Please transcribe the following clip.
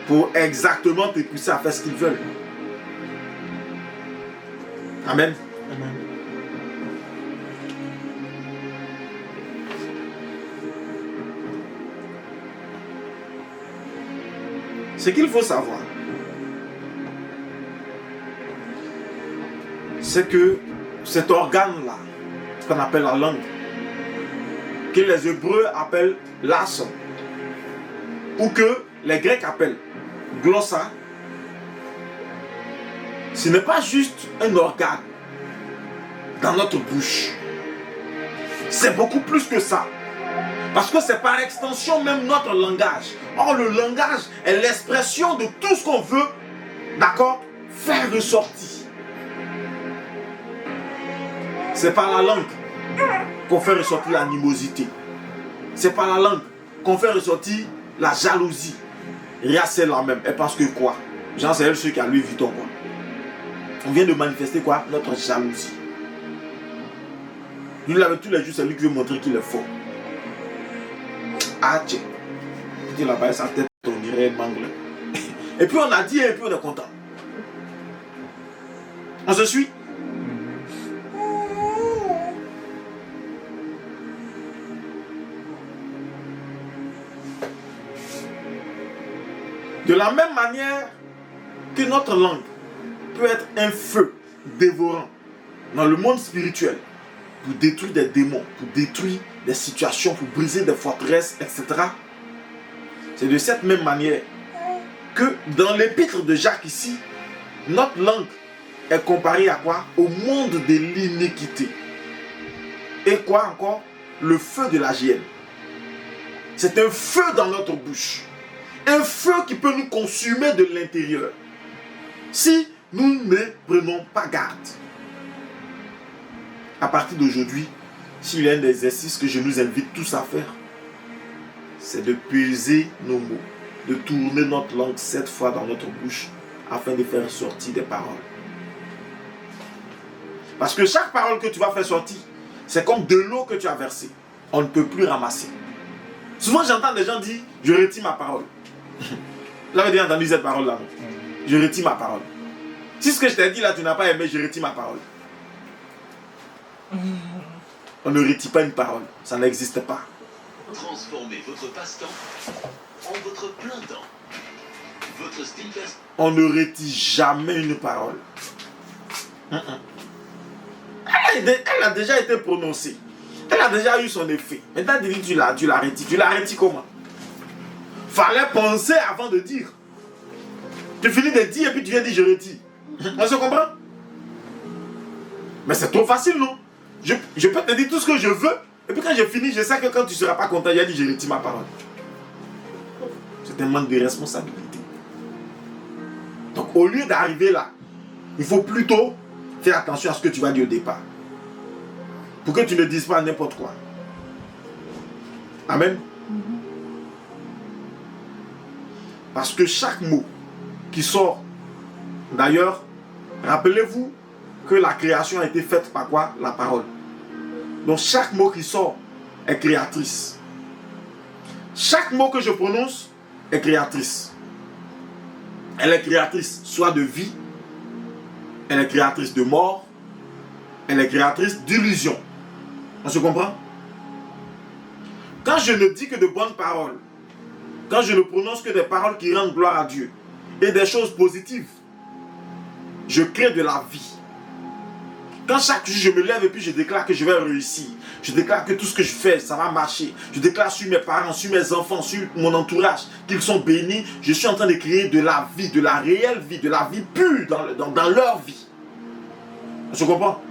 pour exactement te pousser à faire ce qu'ils veulent. Amen. Amen. Ce qu'il faut savoir, c'est que cet organe-là, ce qu'on appelle la langue, que les Hébreux appellent l'asson, ou que les Grecs appellent glossa, ce n'est pas juste un organe dans notre bouche. C'est beaucoup plus que ça. Parce que c'est par extension même notre langage. Or, le langage est l'expression de tout ce qu'on veut, d'accord, faire ressortir. C'est par la langue qu'on fait ressortir l'animosité. C'est par la langue qu'on fait ressortir la jalousie. Ria, c'est la même. Et parce que quoi? Jean, c'est elle ceux qui a Louis Vuitton, quoi. On vient de manifester quoi? Notre jalousie. Lui, avec tous les jours, c'est lui qui veut montrer qu'il est fort. Ah, tiens. Il a baissé sa tête, on dirait mangle. Et puis on a dit, et puis on est content. On se suit? De la même manière que notre langue peut être un feu dévorant dans le monde spirituel pour détruire des démons, pour détruire des situations, pour briser des forteresses, etc. C'est de cette même manière que dans l'épître de Jacques ici, notre langue est comparée à quoi? Au monde de l'iniquité. Et quoi encore? Le feu de la géhenne. C'est un feu dans notre bouche. Un feu qui peut nous consumer de l'intérieur. Si nous ne prenons pas garde. À partir d'aujourd'hui, s'il y a un exercice que je nous invite tous à faire, c'est de peser nos mots, de tourner notre langue 7 fois dans notre bouche afin de faire sortir des paroles. Parce que chaque parole que tu vas faire sortir, c'est comme de l'eau que tu as versée. On ne peut plus ramasser. Souvent j'entends des gens dire, je retire ma parole. Vous avez déjà entendu cette parole-là? Je retire ma parole. Si ce que je t'ai dit là, tu n'as pas aimé, je retire ma parole. On ne retire pas une parole. Ça n'existe pas. Transformez votre passe-temps en votre plein temps. Votre style veste. On ne retire jamais une parole. Elle a déjà été prononcée. Elle a déjà eu son effet. Maintenant, tu la retires. Tu la retires comment? Fallait penser avant de dire. Tu finis de dire et puis tu viens dire je retire. On se comprend? Mais c'est trop facile, non? Je peux te dire tout ce que je veux. Et puis quand j'ai fini, je sais que quand tu ne seras pas content, il a dit je retire ma parole. C'est un manque de responsabilité. Donc au lieu d'arriver là, il faut plutôt faire attention à ce que tu vas dire au départ. Pour que tu ne dises pas n'importe quoi. Amen. Parce que chaque mot qui sort, d'ailleurs, rappelez-vous que la création a été faite par quoi? La parole. Donc chaque mot qui sort est créatrice. Chaque mot que je prononce est créatrice. Elle est créatrice soit de vie, elle est créatrice de mort, elle est créatrice d'illusion. On se comprend? Quand je ne dis que de bonnes paroles, quand je ne prononce que des paroles qui rendent gloire à Dieu et des choses positives, je crée de la vie. Quand chaque jour je me lève et puis je déclare que je vais réussir, je déclare que tout ce que je fais, ça va marcher, je déclare sur mes parents, sur mes enfants, sur mon entourage, qu'ils sont bénis, je suis en train de créer de la vie, de la réelle vie, de la vie pure dans leur vie. Tu comprends?